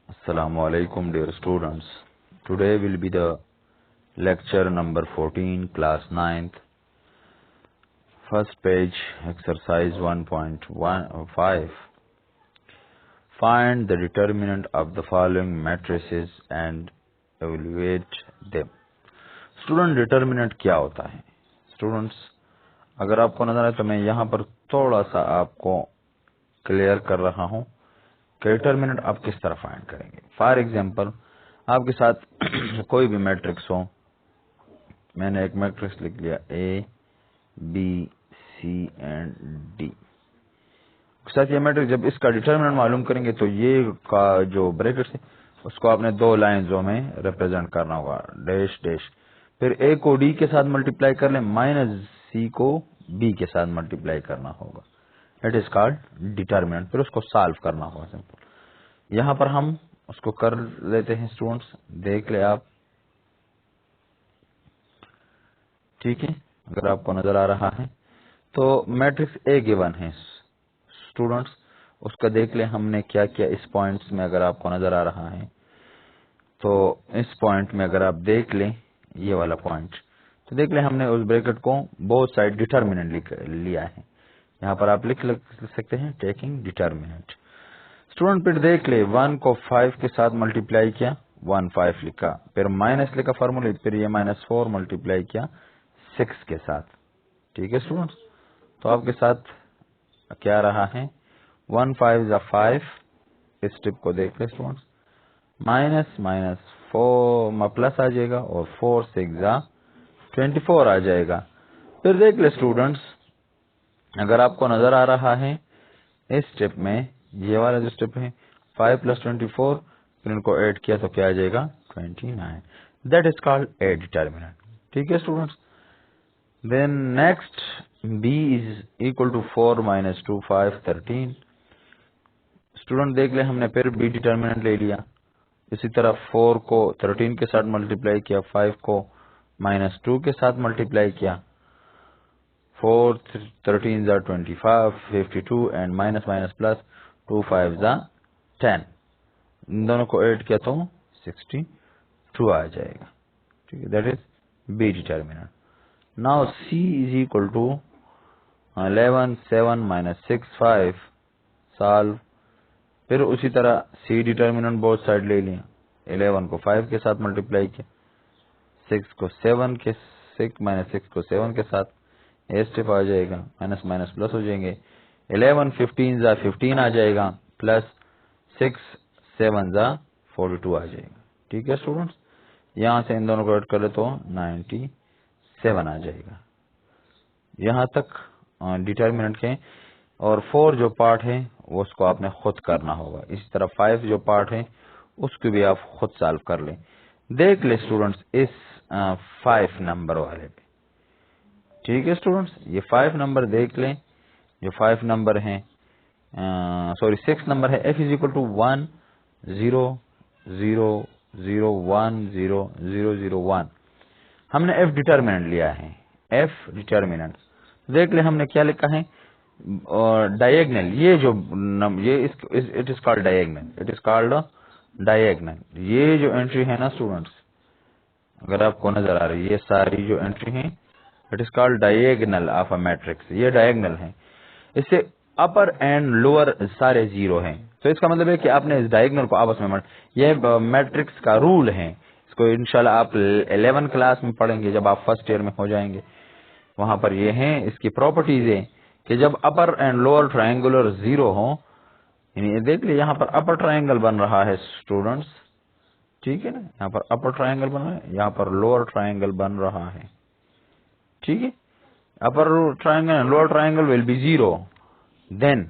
Assalamu alaikum dear students. Today will be the lecture number 14, class 9th. First page, exercise 1.15. Find the determinant of the following matrices and evaluate them. Student determinant क्या होता है? Students, अगर आपको नजर आए तो मैं यहाँ पर थोड़ा सा आपको क्लियर कर रहा हूँ कि डिटर्मिनेंट आप किस तरह फाइंड करेंगे। फॉर एग्जांपल, आपके साथ कोई भी मैट्रिक्स हो, मैंने एक मैट्रिक्स लिख लिया A B C and D के साथ। ये मैट्रिक्स जब इसका डिटर्मिनेंट मालूम करेंगे तो ये का जो ब्रैकेट है उसको आपने दो लाइंसों में रिप्रेजेंट करना होगा, डैश डैश। फिर ए को डी के साथ मल्टीप्लाई कर लें, माइनस सी को बी के साथ मल्टीप्लाई करना होगा। It is called determinant. फिर उसको सॉल्व करना होगा सिंपल। यहाँ पर हम उसको कर लेते हैं स्टूडेंट्स, देख ले आप, ठीक है। अगर आपको नजर आ रहा है तो मैट्रिक्स ए गिवन है स्टूडेंट्स, उसका देख ले हमने क्या किया इस पॉइंट्स में। अगर आपको नजर आ रहा है तो इस पॉइंट में अगर आप देख लें ये वाला पॉइंट, तो देख ले हमने उस ब्रैकेट को बोथ साइड डिटर्मिनेंट लिया है। यहाँ पर आप लिख सकते हैं टेकिंग डिटर्मिनेंट। स्टूडेंट फिर देख ले 1 को 5 के साथ मल्टीप्लाई किया, 1 5 लिखा, फिर माइनस लिखा फॉर्मूला, फिर ये -4 मल्टीप्लाई किया 6 के साथ, ठीक है स्टूडेंट्स। तो आपके साथ क्या रहा है, 1 5 जा 5, इस टिप को देख ले स्टूडेंट्स, माइनस माइनस 4 प्लस आ जाएगा और 4 6 जा 24 आ जाएगा। फिर देख ले स्टूडेंट्स, अगर आपको नजर आ रहा है इस स्टेप में, ये वाला जो स्टेप है 5 + 24, फिर इनको ऐड किया तो क्या आ जाएगा 29। That is called a determinant, ठीक है students. Then next b is equal to 4 - 2 5 13। Student देख ले हमने फिर b डिटर्मिनेंट ले लिया। इसी तरह 4 को 13 के साथ मल्टीप्लाई किया, 5 को -2 के साथ मल्टीप्लाई किया, 4 13 जा 25 52 एंड माइनस माइनस प्लस 2 5 जा 10। इन दोनों को ऐड किया तो 62 आ जाएगा, ठीक है। That is B determinant. Now C is equal to 11 7 - 6 5 solve. फिर उसी तरह सी डिटर्मिनेंट बोथ साइड ले लिया, 11 को 5 के साथ मल्टीप्लाई किया, 6 को 7 के 6 को 7 के साथ, ए स्टेप आ जाएगा, माइनस माइनस प्लस हो जाएंगे, 11 15 जा 15 आ जाएगा, प्लस 6 7 जा 42 आ जाएगा, ठीक है स्टूडेंट्स। यहाँ से इन दोनों को ऐड कर ले तो 97 आ जाएगा। यहाँ तक डिटर्मिनेंट के। और 4 जो पार्ट है वो उसको आपने खुद करना होगा। इसी तरह 5 जो पार्ट है उसको भी आप खुद सॉल्व कर लें। देख ले स्टूडेंट्स इस 5 नंबर वाले पे, ठीक है स्टूडेंट्स। ये 5 नंबर देख लें, जो 5 नंबर है, सॉरी 6 नंबर है, f इज इक्वल टू 1 0 0 0 1 0 0 0 1। हमने f डिटर्मिनेंट लिया है, f डिटर्मिनेंट। देख ले हमने क्या लिखा है, डायगोनल, ये जो ये it is called diagonal, it is called diagonal. ये जो एंट्री है ना स्टूडेंट्स, अगर आपको नजर आ रही है ये सारी जो एंट्री है, it is called diagonal of a matrix. ये डायगोनल है, इससे अपर एंड लोअर सारे जीरो हैं। तो इसका मतलब है कि आपने इस डायगोनल को आपस में ये मैट्रिक्स का रूल है। इसको इंशाल्लाह आप 11 क्लास में पढ़ेंगे, जब आप फर्स्ट ईयर में हो जाएंगे। वहां पर ये है, इसकी प्रॉपर्टीज है कि जब अपर एंड लोअर ट्रायंगुलर जीरो हो, यानी देख लीजिए यहाँ पर अपर ट्रायंगल बन रहा है स्टूडेंट्स, ठीक है ना, यहाँ पर अपर ट्रायंगल बन रहा है, यहाँ पर लोअर ट्रायंगल बन रहा है, ठीक है। Upper triangle and lower triangle will be zero, then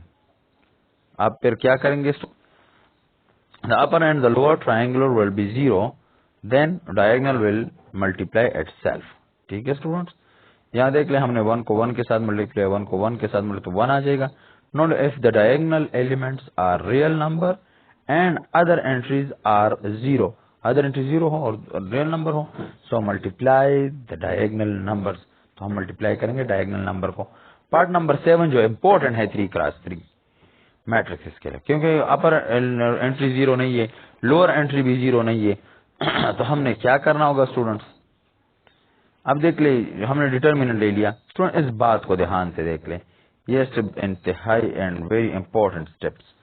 आप फिर क्या करेंगे, the upper and the lower triangular will be zero, then diagonal will multiply itself, ठीक है स्टूडेंट्स। यहाँ देख ले हमने 1 को 1 के साथ मल्टीप्लाई, 1 को 1 के साथ मल्टीप्लाई तो 1 आ जाएगा। Note if the diagonal elements are real number and other entries are zero, other entry zero हो और रियल नंबर हो, so multiply the diagonal numbers. तो हम मल्टीप्लाई करेंगे डायगोनल नंबर को। पार्ट नंबर 7 जो इम्पोर्टेंट है 3 क्रॉस 3 मैट्रिक्स के लिए, क्योंकि अपर एंट्री जीरो नहीं है लोअर एंट्री भी 0 नहीं है। तो हमने क्या करना होगा स्टूडेंट्स, अब देख ले हमने डिटर्मिनेंट ले लिया। स्टूडेंट इस बात को ध्यान से देख ले, ये स्टेप इंतहाई एंड वेरी इंपॉर्टेंट स्टेप्स।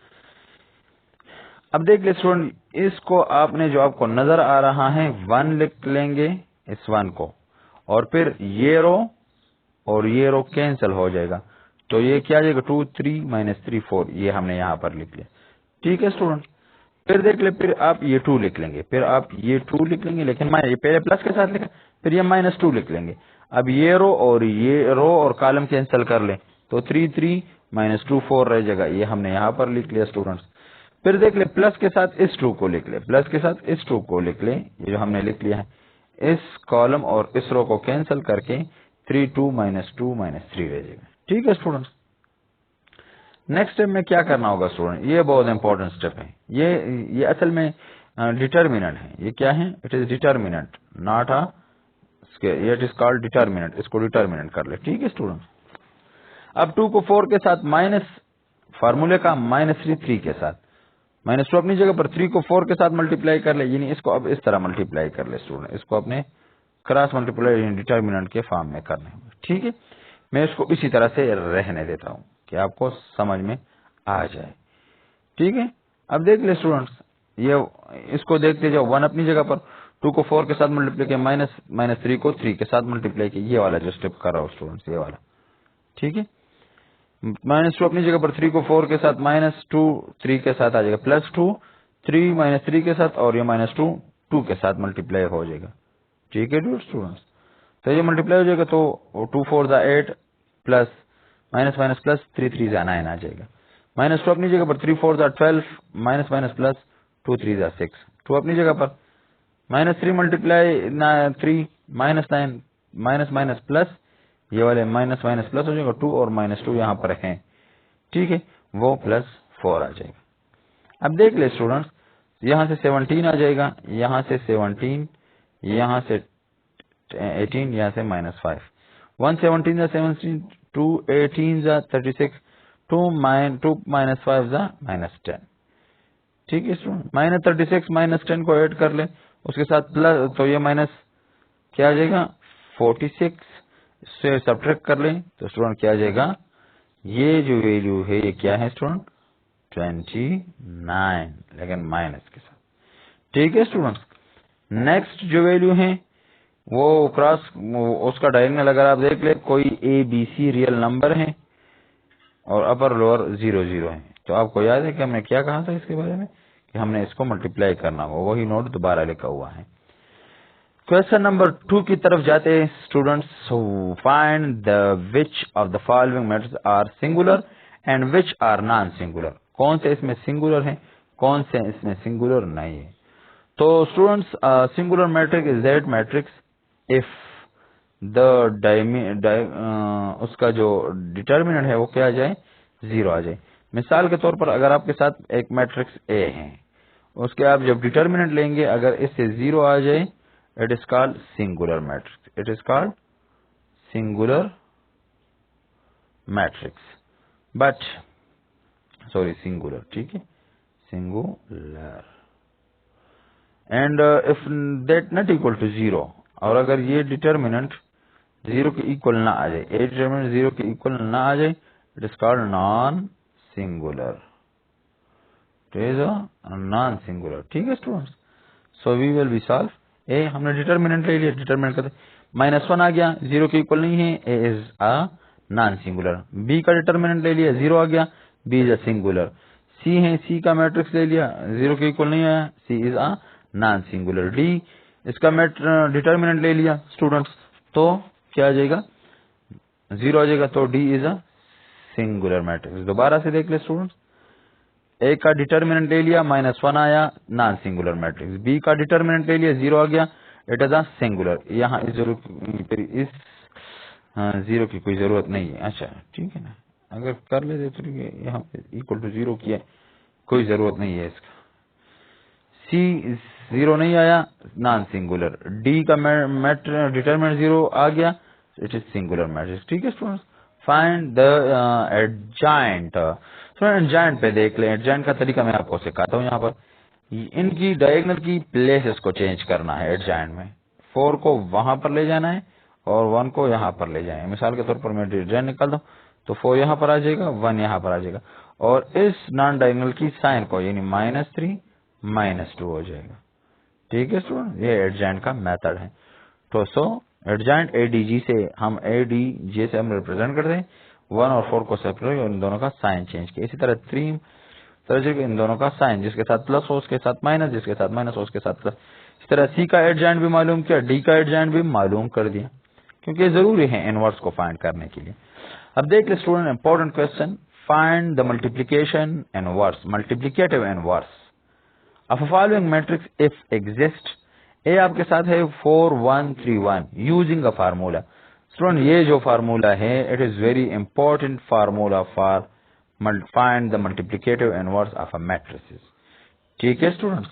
अब देख ले स्टूडेंट, इसको आपने जो आपको नजर आ रहा है 1 लिख लेंगे इस 1 को, और फिर ये रो और ये रो कैंसिल हो जाएगा, तो ये क्या आ जाएगा 2 3 -3 4, ये हमने यहाँ पर लिख लिया। ठीक है स्टूडेंट, फिर देख ले, फिर आप ये 2 लिख लेंगे, फिर आप ये 2 लिख लेंगे, लेकिन ये पहले प्लस के साथ लिखा, फिर ये -2 लिख लेंगे। अब ये रो और कॉलम कैंसिल कर ले, तो 3 3 -2 4 रह जाएगा, ये हमने यहाँ पर लिख लिया स्टूडेंट्स। फिर देख ले प्लस के साथ इस 2 को लिख ले, प्लस के साथ इस 2 को लिख ले, ये जो हमने लिख लिया है, इस कॉलम और इस रो को कैंसिल करके 3 2 -2 -3 रह जाएगा। ठीक है स्टूडेंट्स, नेक्स्ट स्टेप में क्या करना होगा स्टूडेंट, ये बहुत इंपॉर्टेंट स्टेप है, ये असल में डिटर्मिनेंट है। ये क्या है, it is determinant not a square, it is called determinant, इसको डिटर्मिनेंट कर ले। ठीक है स्टूडेंट, अब 2 को 4 के साथ माइनस फार्मूले का -3 3 के साथ, -2 अपनी जगह पर, 3 को 4 के साथ मल्टीप्लाई कर ले, यानी इसको अब इस तरह मल्टीप्लाई कर ले स्टूडेंट, इसको अपने क्रॉस मल्टीप्लाई डिटर्मिनेंट के फॉर्म में करने होंगे। ठीक है, मैं इसको इसी तरह से रहने देता हूं कि आपको समझ में आ जाए। ठीक है, अब देख ले स्टूडेंट्स, ये इसको देखते जाओ, 1 अपनी जगह पर, 2 को 4 के साथ मल्टीप्लाई किया, -3 को 3 के साथ मल्टीप्लाई किया, ये वाला जो स्टेप कर रहा हूं स्टूडेंट्स, ये वाला। ठीक है, -2 अपनी जगह पर, 3 को 4 के साथ, -2 3 के साथ आ जाएगा, +2 3 -3 के साथ, और ये -2 2 के साथ मल्टीप्लाई हो जाएगा। ठीक है स्टूडेंट्स, तो ये मल्टीप्लाई हो जाएगा, तो 2 4 8 प्लस माइनस माइनस प्लस 3 3 9 आ जाएगा। -2 अपनी जगह पर, 3 4 12 माइनस माइनस प्लस 2 3 6, 2 अपनी जगह पर, -3 मल्टीप्लाई 3 -9 माइनस माइनस प्लस, ये वाले माइनस माइनस प्लस हो जाएगा, 2 और -2 यहाँ पर है। ठीक है, वो +4 आ जाएगा। अब देख ले स्टूडेंट्स, यहाँ से 17 आ जाएगा, यहाँ से 17, यहाँ से 18, यहाँ से -5, 1 17 जा 17, 2 18 जा 36, 2 -5 जा -10। ठीक है स्टूडेंट, -36 -10 को ऐड कर ले, उसके साथ प्लस, तो ये माइनस क्या आ जाएगा 46 से सब्ट्रैक्ट कर ले, तो स्टूडेंट क्या आ जाएगा, ये जो वैल्यू है ये क्या है स्टूडेंट 29, लेकिन माइनस के साथ। ठीक है स्टूडेंट्स, नेक्स्ट जो वैल्यू है वो क्रॉस, उसका डायगोनल अगर आप देख ले, कोई ABC रियल नंबर है और अपर लोअर 0 0 है, तो आपको याद है कि हमने क्या कहा था इसके बारे में, कि हमने इसको मल्टीप्लाई करना होगा, वही नोट दोबारा लिखा हुआ है। क्वेश्चन नंबर 2 की तरफ जाते हैं students. Find the which of the following matrix are singular and which are non singular, कौन से इसमें सिंगुलर है, कौन से इसमें सिंगुलर नहीं है। तो students, singular matrix is that matrix if the उसका जो डिटर्मिनेंट है वो क्या आ जाए 0 आ जाए। मिसाल के तौर पर अगर आपके साथ एक मैट्रिक्स A है, उसके आप जब डिटर्मिनेंट लेंगे अगर इससे 0 आ जाए, it is called singular matrix, it is called singular matrix, but sorry singular, ठीक है singular. And if that not equal to 0, और अगर ये डिटर्मिनेंट 0 के इक्वल ना आ जाए, ए डिटर्मिनेंट 0 के इक्वल ना आ जाए, it is called non singular, it is non singular. ठीक है students, so we will be solve. A हमने डिटर्मिनेंट ले लिया, डिटर्मिनेंट करते -1 आ गया, 0 के इक्वल नहीं है, A is a non singular. B का डिटर्मिनेंट ले लिया, 0 आ गया, B is a singular. C है, सी का मैट्रिक्स ले लिया, 0 के इक्वल नहीं आया, C is a non singular. D, इसका डिटर्मिनेंट ले लिया स्टूडेंट्स, तो क्या आ जाएगा 0 आ जाएगा, तो D is a singular matrix. दोबारा से देख ले स्टूडेंट्स, ए का डिटर्मिनेंट ले लिया, -1 आया, नॉन सिंगुलर मैट्रिक्स। बी का डिटर्मिनेंट ले लिया, 0 आ गया, इट इज अ सिंगुलर। यहाँ इस 0 की कोई जरूरत नहीं है। अच्छा ठीक है ना, अगर कर लेते तो यहाँ पे इक्वल टू 0 किया, कोई जरूरत नहीं है इसका। सी 0 नहीं आया, नॉन सिंगुलर। डी का डिटर्मिनेंट 0 आ गया, इट इज सिंगुलर मैट्रिक्स। ठीक है students, find the adjoint. Adjoint पे देख ले, एडजॉइंट का तरीका मैं आपको सिखाता हूँ। यहाँ पर इनकी डायगोनल की प्लेसेस को चेंज करना है एडजॉइंट में। 4 को वहां पर ले जाना है और 1 को यहाँ पर ले जाए। मिसाल के तौर पर मैं एडजॉइंट निकाल दूं तो 4 यहाँ पर आ जाएगा, 1 यहाँ पर आ जाएगा और इस नॉन डायगोनल की साइन को यानी -3 -2 हो जाएगा। ठीक है स्टूडेंट, ये एडजॉइंट का मेथड है। तो सो एडजॉइंट एडीजी से हम एडीजे से हम रिप्रेजेंट करते हैं 1 और 4 को सेपरेट और इन दोनों का साइन चेंज किया। इसी तरह 3 सर्जिक इन दोनों का साइन, जिसके साथ प्लस हो उसके साथ माइनस, जिसके साथ माइनस हो उसके साथ प्लस। इस तरह सी का एडजॉइंट भी मालूम किया, डी का एडजॉइंट भी मालूम कर दिया, क्योंकि ये जरूरी है इनवर्स को फाइंड करने के लिए। अब देख ले student, important question, find the multiplication inverse, multiplicative inverse of a following matrix if exist. A आपके साथ है 4 1 3 1 यूजिंग अ फार्मूला। स्टूडेंट ये जो फार्मूला है it is very important formula for find the multiplicative inverse of a matrices। ठीक है students,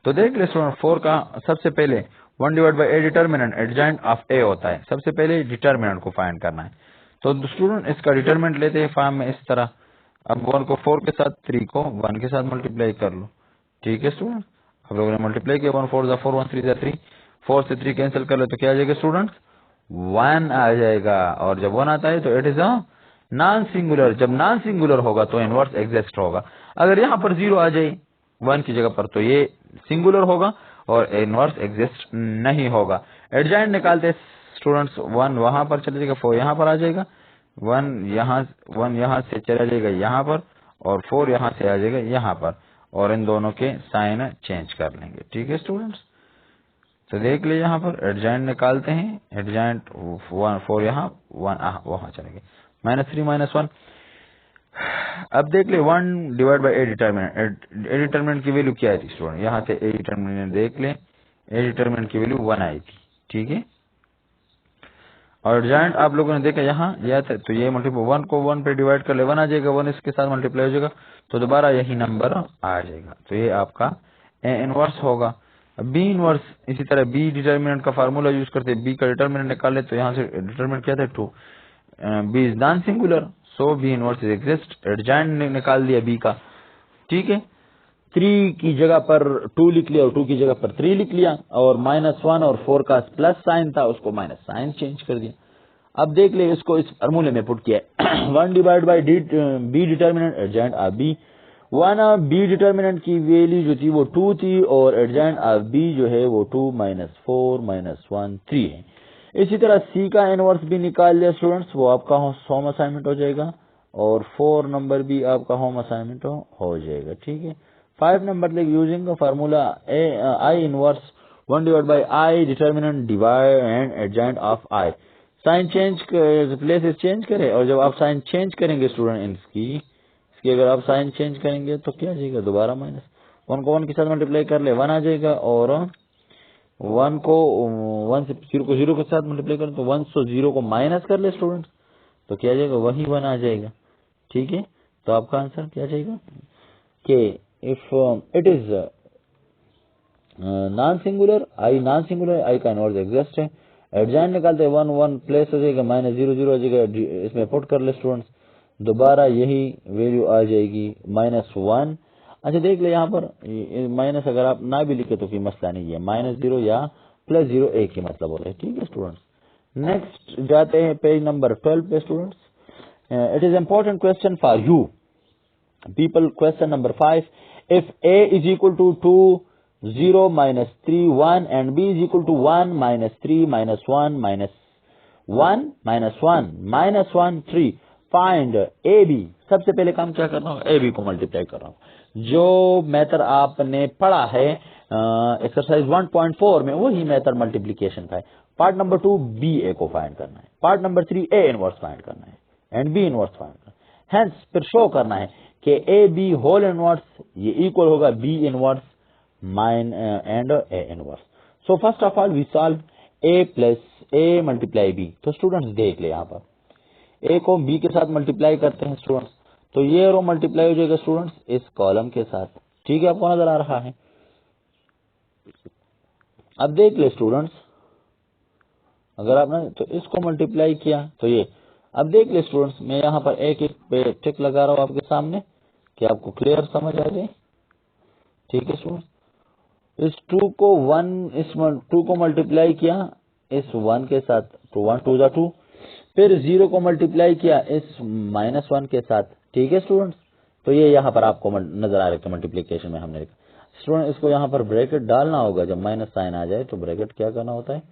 तो देख ले स्टूडेंट 4 का सबसे पहले 1 divide by A determinant adjoint of A होता है। सबसे पहले डिटर्मिनेंट को फाइंड करना है, तो स्टूडेंट इसका डिटर्मिनेंट लेते हैं फॉर्म में इस तरह। अब 1 को 4 के साथ, 3 को 1 के साथ मल्टीप्लाई कर लो। ठीक है स्टूडेंट, अब लोगों ने मल्टीप्लाई किया, 1 4 जा 4 1 3 जा 3, 4 से 3 कैंसिल कर लो तो क्या आ जाएगा स्टूडेंट, 1 आ जाएगा। और जब 1 आता है तो it is a non singular. जब नॉन सिंगुलर होगा तो इनवर्स एग्जिस्ट होगा। अगर यहाँ पर 0 आ जाए 1 की जगह पर तो ये सिंगुलर होगा और इनवर्स एग्जिस्ट नहीं होगा। एडजॉइंट निकालते स्टूडेंट्स, 1 वहां पर चले जाएगा, 4 यहाँ पर आ जाएगा, 1 यहाँ से चला जाएगा यहाँ पर और 4 यहाँ से आ जाएगा यहाँ पर, और इन दोनों के साइन चेंज कर लेंगे। ठीक है स्टूडेंट्स, तो देख ले यहाँ पर एडजॉइंट निकालते हैं, एडजॉइंट 4 यहाँ 1 वहां चलेंगे, -3 -1। अब देख ले 1 divide by A determinant, A determinant की वैल्यू क्या आई थी स्टूडेंट, यहाँ से ए डिटर्मिनेंट देख ले, ए डिटर्मिनेंट की वैल्यू 1 आई थी। ठीक है, और एडजॉइंट आप लोगों ने देखा यहाँ यह था, तो ये मल्टीपल 1 को 1 पे डिवाइड कर ले, 1 आ जाएगा, 1 इसके साथ मल्टीप्लाई हो जाएगा तो दोबारा यही नंबर आ जाएगा, तो ये आपका ए इनवर्स होगा। बी इनवर्स इसी तरह बी डिटर्मिनेंट का फार्मूला यूज करते, बी का डिटर्मिनेंट निकाले तो यहाँ से डिटर्मिनेंट क्या था 2, B is non singular, so B inverse is exist. Adjoint ने निकाल दिया बी का। ठीक है, 3 की जगह पर 2 लिख लिया और 2 की जगह पर 3 लिख लिया, और -1 और 4 का प्लस साइन था उसको माइनस साइन चेंज कर दिया। अब देख ले इसको इस फार्मूले में पुट किया 1 divide by B determinant adjoint of B. 1 of B determinant की वैल्यू जो थी वो 2 थी और एडजॉइंट ऑफ बी जो है वो 2 -4 -1 3 है। इसी तरह सी का इनवर्स भी निकाल लिया स्टूडेंट्स, वो आपका होम असाइनमेंट हो जाएगा, और 4 नंबर भी आपका होम असाइनमेंट हो जाएगा। ठीक है, 5 number like using formula I inverse 1 divide by I determinant divide and adjoint of I. Sign change places change करें, और जब आप साइन चेंज करेंगे स्टूडेंट इसकी अगर आप साइन चेंज करेंगे तो क्या आ जाएगा, दोबारा माइनस 1 को 1 के साथ मल्टीप्लाई कर ले 1 आ जाएगा, और 1 को 1 से 0 को 0 के साथ मल्टीप्लाई करें तो 1 से 0 को माइनस कर ले स्टूडेंट तो क्या आ जाएगा, वही 1 आ जाएगा। ठीक है, तो आपका आंसर क्या जाएगा कि if it is non singular, I का इनवर्स एग्जिस्ट है। एडजॉइंट निकालते 1 1 प्लेस हो जाएगा, -0 0 आ जाएगा, इसमें पुट कर ले स्टूडेंट्स, दोबारा यही वैल्यू आ जाएगी -1। अच्छा देख ले यहाँ पर माइनस अगर आप ना भी लिखे तो कोई मसला नहीं है, -0 या +0 एक ही मतलब होता है। ठीक है स्टूडेंट्स, नेक्स्ट जाते हैं पेज नंबर 12 पे students. It is important question for you people. Question number 5, if a is equal to 2 0 -3 1 and b is equal to 1 -3 -1 -1 -1 3 find A B. सबसे पहले काम क्या कर रहा हूँ, ए बी को मल्टीप्लाई कर रहा हूँ। जो मेथड आपने पढ़ा है एक्सरसाइज 1.4 में वही मेथड मल्टीप्लीकेशन का है। पार्ट नंबर 2 बी ए को फाइंड करना है, पार्ट नंबर 3 ए इनवर्स फाइंड करना है एंड बी इनवर्स फाइंड करना है। हेंस फिर शो करना है कि ए बी होल इनवर्स ये इक्वल होगा B inverse and A inverse. So first of all we solve A plus A multiply B. तो स्टूडेंट्स देख ले यहाँ पर ए को बी के साथ मल्टीप्लाई करते हैं स्टूडेंट्स, तो ये रो मल्टीप्लाई हो जाएगा स्टूडेंट्स इस कॉलम के साथ। ठीक है, आपको नजर आ रहा है। अब देख ले स्टूडेंट्स, अगर आपने तो इसको मल्टीप्लाई किया तो ये, अब देख ले स्टूडेंट्स मैं यहाँ पर एक एक पे टिक लगा रहा हूँ आपके सामने कि आपको क्लियर समझ आ जाए। ठीक है स्टूडेंट, इस 2 को 2 को मल्टीप्लाई किया इस 1 के साथ, तो 1 2 जा 2, फिर 0 को मल्टीप्लाई किया इस -1 के साथ। ठीक है स्टूडेंट्स, तो ये यहाँ पर आपको नजर आ रहा है मल्टीप्लीकेशन में हमने लिखा। स्टूडेंट इसको यहाँ पर ब्रैकेट डालना होगा, जब माइनस साइन आ जाए तो ब्रैकेट क्या करना होता है,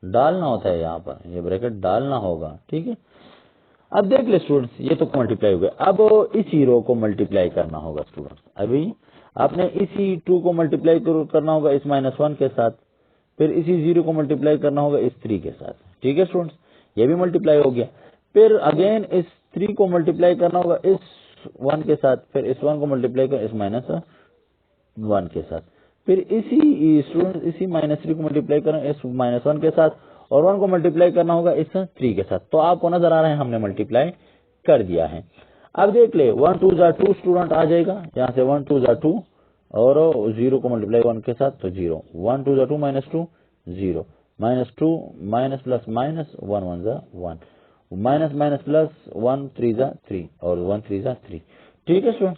डालना होता है, यहाँ पर ये ब्रैकेट डालना होगा। ठीक है, अब देख ले स्टूडेंट्स, ये तो मल्टीप्लाई हो गया, अब इसी रो को मल्टीप्लाई करना होगा स्टूडेंट्स। अभी आपने इसी 2 को मल्टीप्लाई करना होगा इस -1 के साथ, फिर इसी 0 को मल्टीप्लाई करना होगा इस 3 के साथ। ठीक है स्टूडेंट्स, ये भी मल्टीप्लाई हो गया, फिर अगेन इस 3 को मल्टीप्लाई करना होगा इस 1 के साथ, फिर इस 1 को मल्टीप्लाई कर इस -1 के साथ, फिर इसी स्टूडेंट इसी -3 को मल्टीप्लाई करना इस -1 के साथ, और 1 को मल्टीप्लाई करना होगा इस 3 के साथ। तो आपको नजर आ रहा है हमने मल्टीप्लाई कर दिया है। अब देख ले 1 2 जा 2 स्टूडेंट आ जाएगा, यहाँ से 1 2 जा 2, और 0 को मल्टीप्लाई 1 के साथ तो 0, 1 2 जा 2 -2 0, -2 माइनस प्लस माइनस 1 1 जा 1, माइनस माइनस प्लस 1 3 जा 3, और 1 3 जा 3। ठीक है स्टूडेंट,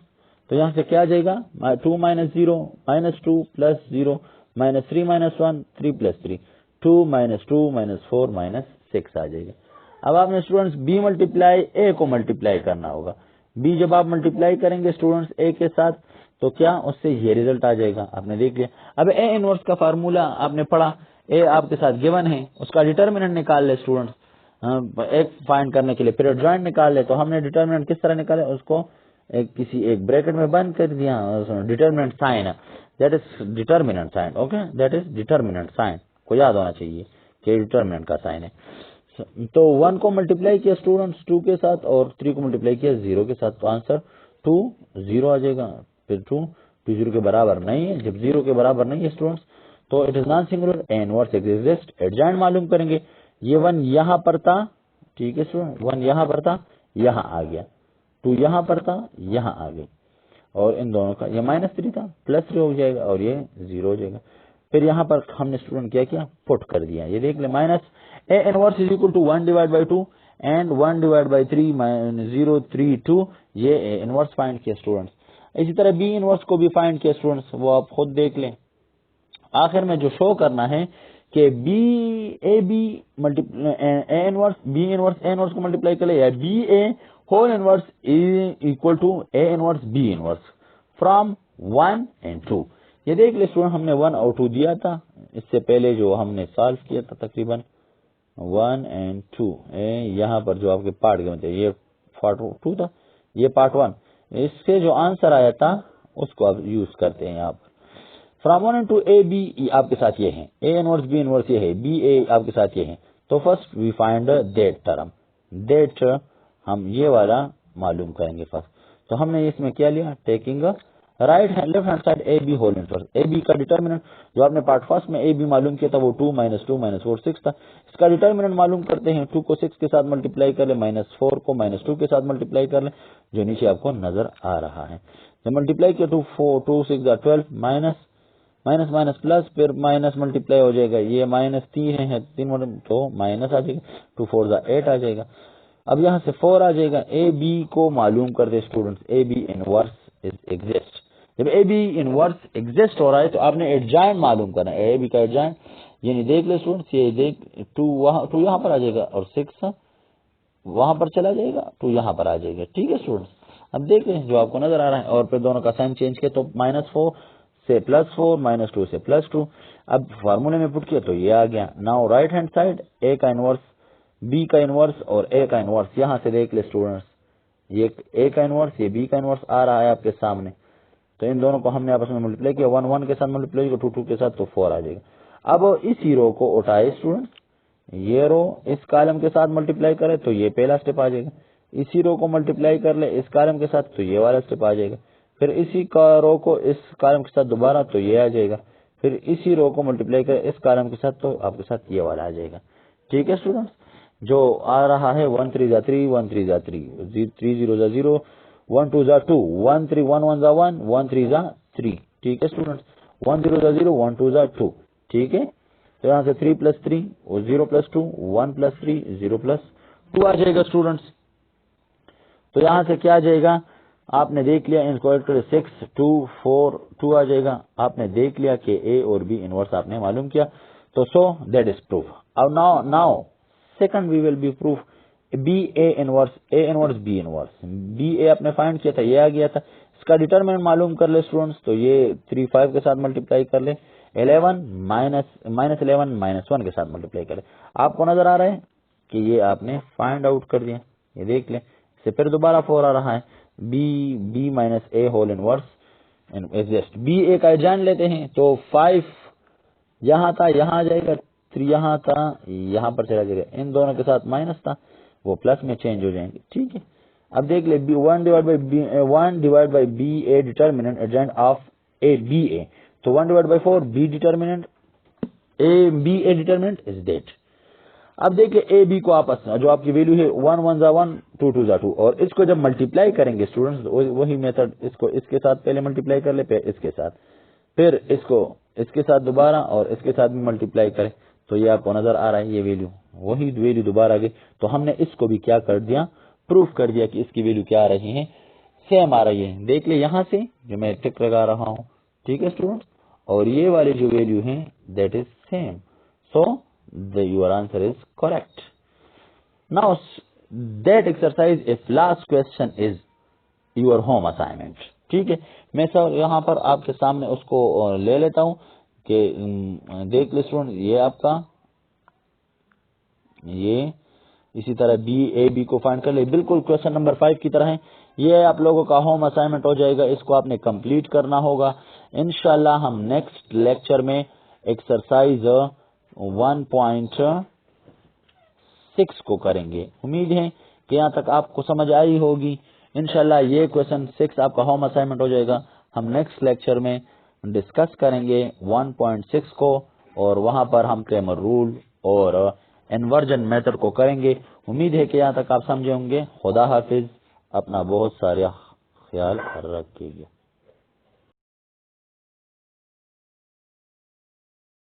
तो यहाँ से क्या आ जाएगा, 2 -0 -2 प्लस 0 -3 -1 3 प्लस 3, 2 -2 -4 -6 आ जाएगा। अब आपने स्टूडेंट्स बी मल्टीप्लाई ए को मल्टीप्लाई करना होगा। बी जब आप मल्टीप्लाई करेंगे स्टूडेंट्स ए के साथ, तो क्या उससे ये रिजल्ट आ जाएगा, आपने देख लिया। अब ए इनवर्स का फार्मूला आपने पढ़ा, ए आपके साथ गिवन है, उसका डिटर्मिनेंट निकाल ले स्टूडेंट्स, एक फाइंड करने के लिए फिर एडजॉइंट निकाल ले। तो हमने डिटर्मिनेंट किस तरह निकाले, उसको किसी एक ब्रैकेट में बंद कर दिया, determinant sign, that is determinant sign, okay, that is determinant sign, को याद होना चाहिए कि डिटर्मिनेंट का साइन है। तो 1 को मल्टीप्लाई किया स्टूडेंट्स 2 के साथ, और 3 को मल्टीप्लाई किया 0 के साथ, तो आंसर 2 0 आ जाएगा। फिर 2 0 के बराबर नहीं है, जब 0 के बराबर नहीं है स्टूडेंट्स, तो it is non singular, A inverse exist. Adjoint मालूम करेंगे, ये 1 यहाँ पर था, ठीक है स्टूडेंट, 1 यहाँ पर था, यहाँ आ गया, 2 यहाँ पर था, यहाँ आ गई, और इन दोनों का ये -3 था, +3 हो जाएगा, और ये 0 हो जाएगा। फिर यहाँ पर हमने स्टूडेंट क्या किया, पुट कर दिया, ये देख ले, minus A inverse is equal to 1 divide by 2 and 1 divide by 3 -0 3 2, ये ए इनवर्स फाइंड किया स्टूडेंट्स। इसी तरह बी इनवर्स को भी फाइंड किया स्टूडेंट्स, वो आप खुद देख लें। आखिर में जो शो करना है कि B A B A inverse B inverse A inverse को मल्टीप्लाई कर ले, या B A whole inverse equal to A inverse B inverse from 1 and 2। ये देख ले स्टूडेंट, हमने 1 और 2 दिया था इससे पहले, जो हमने सॉल्व किया था तकरीबन 1 and 2, यहाँ पर जो आपके पार्ट के मतलब ये पार्ट 2 था, ये पार्ट 1, इससे जो आंसर आया था उसको आप यूज करते हैं यहाँ पर। फ्रॉम 1 and 2 ए बी आपके साथ ये है, ए इनवर्स बी इनवर्स ये है, बी ए आपके साथ ये है। तो first we find that term, that हम ये वाला मालूम करेंगे फर्स्ट। तो हमने इसमें क्या लिया, taking right hand left hand side A B whole inverse, A B का डिटर्मिनेंट जो आपने पार्ट फर्स्ट में ए बी मालूम किया था वो 2 -2 -4 6 था। इसका डिटर्मिनेंट मालूम करते हैं, 2 को 6 के साथ मल्टीप्लाई कर ले, -4 को -2 के साथ मल्टीप्लाई कर ले, जो नीचे आपको नजर आ रहा है। जब मल्टीप्लाई किया 2 6 12 माइनस माइनस प्लस, फिर माइनस मल्टीप्लाई हो जाएगा, ये -3 है 3 तो माइनस आ जाएगा, 2 4 8 आ जाएगा। अब यहाँ से 4 आ जाएगा। ए बी को मालूम कर दे students, A B inverse is exist. जब ए बी इनवर्स एग्जिस्ट हो रहा है तो आपने एडजॉइंट मालूम करना है, ए बी का एडजॉइंट, यानी देख ले स्टूडेंट्स, ये देख 2 यहाँ पर आ जाएगा, और 6 वहां पर चला जाएगा, 2 यहाँ पर आ जाएगा। ठीक है स्टूडेंट्स, अब देख लें जो आपको नजर आ रहा है, और फिर दोनों का साइन चेंज किया तो -4 से +4 -2 से +2। अब फार्मूले में पुट किया तो ये आ गया। नाउ राइट हैंड साइड ए का इनवर्स बी का इनवर्स और ए का इनवर्स, यहाँ से देख ले स्टूडेंट्स, ये ए का इनवर्स ये बी का इनवर्स आ रहा है आपके सामने, तो इन दोनों को हमने आपस में मल्टीप्लाई किया, 1 1 के साथ मल्टीप्लाई किया, 2 2 के साथ, तो 4 आ जाएगा। अब इसी रो को उठाए स्टूडेंट्स, ये रो इस कॉलम के साथ मल्टीप्लाई करे तो ये पहला स्टेप आ जाएगा, इसी रो को मल्टीप्लाई कर ले इस कॉलम के साथ तो ये वाला स्टेप आ जाएगा, फिर इसी रो को इस कॉलम के साथ दोबारा तो ये आ जाएगा, फिर इसी रो को मल्टीप्लाई करे इस कॉलम के साथ तो आपके साथ ये वाला आ जाएगा। ठीक है स्टूडेंट्स, जो आ रहा है 1 3 जा 3 1 3 जा 3 3 0 जा 0 1 2 जा 2 1 3 1 1 जा 1 1 3 जा 3। ठीक है स्टूडेंट्स, 1 0 जा 0 1 2 जा 2। ठीक है, तो यहाँ से 3 + 3 और 0 + 2 1 + 3 0 + 2 आ जाएगा स्टूडेंट्स। तो यहाँ से क्या आ जाएगा, आपने देख लिया, इनको 6 2 4 ट्रू आ जाएगा। आपने देख लिया कि ए और बी इनवर्स आपने मालूम किया, तो सो दैट इज प्रूफ। अब now second we will be proof B A inverse B inverse. B A आपने फाइंड किया था, ये आ गया था, इसका डिटरमिनेंट मालूम कर ले स्टूडेंट्स, तो ये 3 5 के साथ मल्टीप्लाई कर ले, 11 -11 -1 के साथ मल्टीप्लाई कर ले। आपको नजर आ रहा है कि ये आपने फाइंड आउट कर दिया, ये देख ले। इससे फिर दोबारा 4 आ रहा है, बी माइनस ए होल इनवर्स एग्जिस्ट। बी ए का जान लेते हैं, तो 5 यहाँ था, यहाँ आ जाएगा, 3 यहाँ था, यहाँ पर चला जाएगा, इन दोनों के साथ माइनस था, वो प्लस में चेंज हो जाएंगे। ठीक है, अब देख ले, 1 divide by B A determinant adjoint of A B A, तो 1 divide by 4 B determinant A B A determinant is that. अब देखिए ए बी को आपस में जो आपकी वैल्यू है 1 1 जा 1 2 2 जा 2, और इसको जब मल्टीप्लाई करेंगे स्टूडेंट्स, वही मेथड, इसको इसके साथ पहले मल्टीप्लाई कर ले, फिर इसके साथ, फिर इसको इसके साथ दोबारा और इसके साथ भी मल्टीप्लाई करें, तो ये आपको नजर आ रहा है, ये वैल्यू वही वैल्यू दोबारा आ गई। तो हमने इसको भी क्या कर दिया, प्रूफ कर दिया कि इसकी वैल्यू क्या आ रही है, सेम आ रही है। देख ले यहां से जो मैं टिक लगा रहा हूं, ठीक है स्टूडेंट्स, और ये वाली जो वैल्यू है that is same, so your answer is correct. Now that exercise if last question is your home assignment. ठीक है, मैं सर यहाँ पर आपके सामने उसको ले लेता हूँ कि देख ले स्टूडेंट, ये आपका ये इसी तरह बी ए बी को फाइंड कर ले, बिल्कुल क्वेश्चन नंबर 5 की तरह है। ये आप लोगों का होम असाइनमेंट हो जाएगा, इसको आपने कंप्लीट करना होगा। इंशाल्लाह हम नेक्स्ट लेक्चर में एक्सरसाइज 1.6 को करेंगे। उम्मीद है कि यहाँ तक आपको समझ आई होगी। इंशाल्लाह ये क्वेश्चन 6 आपका होम असाइनमेंट हो जाएगा। हम नेक्स्ट लेक्चर में डिस्कस करेंगे 1.6 को, और वहां पर हम क्रेमर रूल और इन्वर्जन मेथड को करेंगे। उम्मीद है कि यहाँ तक आप समझे होंगे। खुदा हाफिज, अपना बहुत सारा ख्याल रखिएगा।